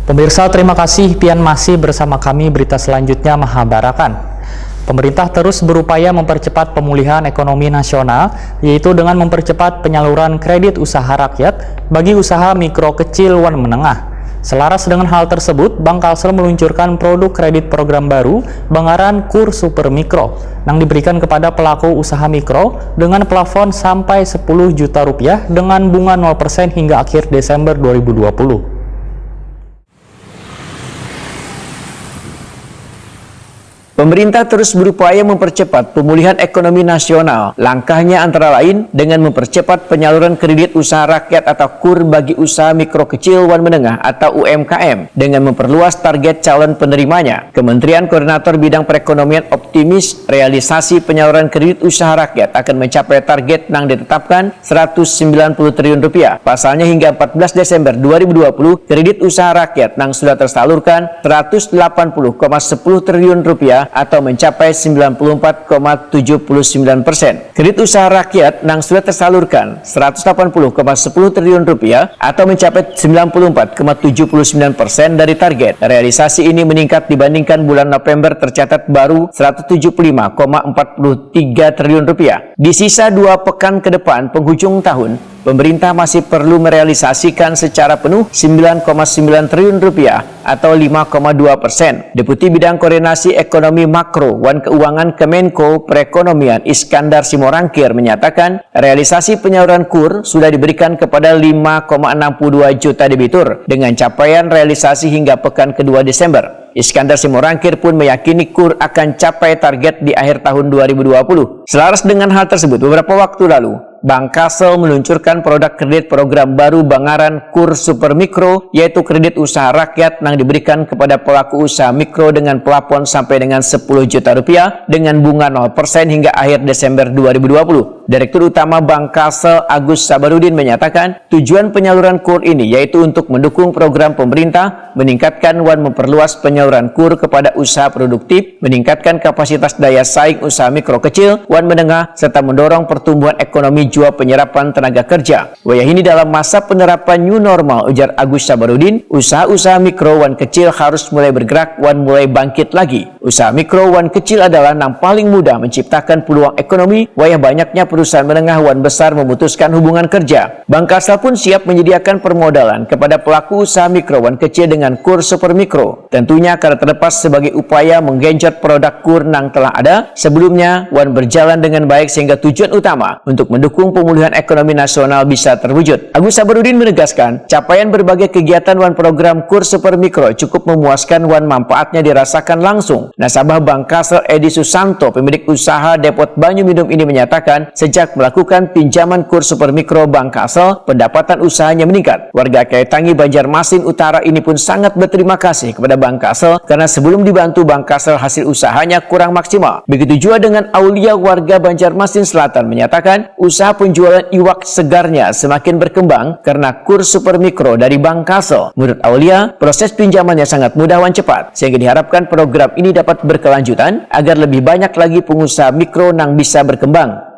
Pemirsa, terima kasih pian masih bersama kami. Berita selanjutnya Mahabarakan. Pemerintah terus berupaya mempercepat pemulihan ekonomi nasional, yaitu dengan mempercepat penyaluran kredit usaha rakyat bagi usaha mikro kecil dan menengah. Selaras dengan hal tersebut, Bank Kalsel meluncurkan produk kredit program baru, Bangaran KUR Super Mikro, yang diberikan kepada pelaku usaha mikro dengan plafon sampai 10 juta rupiah dengan bunga 0% hingga akhir Desember 2020. Pemerintah terus berupaya mempercepat pemulihan ekonomi nasional. Langkahnya antara lain dengan mempercepat penyaluran kredit usaha rakyat atau KUR bagi usaha mikro kecil dan menengah atau UMKM dengan memperluas target calon penerimanya. Kementerian Koordinator Bidang Perekonomian optimis realisasi penyaluran kredit usaha rakyat akan mencapai target yang ditetapkan 190 triliun rupiah. Pasalnya hingga 14 Desember 2020, kredit usaha rakyat yang sudah tersalurkan 180,10 triliun rupiah atau mencapai 94,79%. Kredit usaha rakyat yang sudah tersalurkan 180,10 triliun rupiah atau mencapai 94,79% dari target. Realisasi ini meningkat dibandingkan bulan November tercatat baru 175,43 triliun rupiah. Di sisa 2 pekan ke depan penghujung tahun, pemerintah masih perlu merealisasikan secara penuh 9,9 triliun rupiah atau 5,2%. Deputi Bidang Koordinasi Ekonomi Makro dan Keuangan Kemenko Perekonomian Iskandar Simorangkir menyatakan realisasi penyaluran KUR sudah diberikan kepada 5,62 juta debitur dengan capaian realisasi hingga pekan kedua Desember. Iskandar Simorangkir pun meyakini KUR akan capai target di akhir tahun 2020. Selaras dengan hal tersebut, beberapa waktu lalu, Bank Kalsel meluncurkan produk kredit program baru Bangaran KUR Super Mikro, yaitu kredit usaha rakyat yang diberikan kepada pelaku usaha mikro dengan plafon sampai dengan 10 juta rupiah dengan bunga 0% hingga akhir Desember 2020. Direktur Utama Bank Kalsel Agus Sabarudin menyatakan tujuan penyaluran KUR ini yaitu untuk mendukung program pemerintah, meningkatkan dan memperluas penyaluran KUR kepada usaha produktif, meningkatkan kapasitas daya saing usaha mikro kecil dan menengah, serta mendorong pertumbuhan ekonomi jua penyerapan tenaga kerja. Wayah ini dalam masa penerapan new normal, ujar Agus Sabarudin, usaha-usaha mikro dan kecil harus mulai bergerak dan mulai bangkit lagi. Usaha mikro dan kecil adalah yang paling mudah menciptakan peluang ekonomi, wayah banyaknya perusahaan menengah dan besar memutuskan hubungan kerja. Bank Kalsel pun siap menyediakan permodalan kepada pelaku usaha mikro dan kecil dengan KUR Super Mikro. Tentunya karena terlepas sebagai upaya menggenjot produk KUR yang telah ada sebelumnya dan berjalan dengan baik sehingga tujuan utama untuk mendukung pemulihan ekonomi nasional bisa terwujud. Agus Sabarudin menegaskan, capaian berbagai kegiatan dan program KUR Super Mikro cukup memuaskan dan manfaatnya dirasakan langsung. Nasabah Bank Kalsel Edi Susanto, pemilik usaha depot banyu minum ini menyatakan, sejak melakukan pinjaman KUR Super Mikro Bank Kalsel, pendapatan usahanya meningkat. Warga Kaitangi Banjarmasin Utara ini pun sangat berterima kasih kepada Bank Kalsel karena sebelum dibantu Bank Kalsel hasil usahanya kurang maksimal. Begitu juga dengan Aulia, warga Banjarmasin Selatan, menyatakan usaha penjualan iwak segarnya semakin berkembang karena KUR Super Mikro dari Bank Kalsel. Menurut Aulia, proses pinjamannya sangat mudah dan cepat, sehingga diharapkan program ini dapat berkelanjutan agar lebih banyak lagi pengusaha mikro yang bisa berkembang.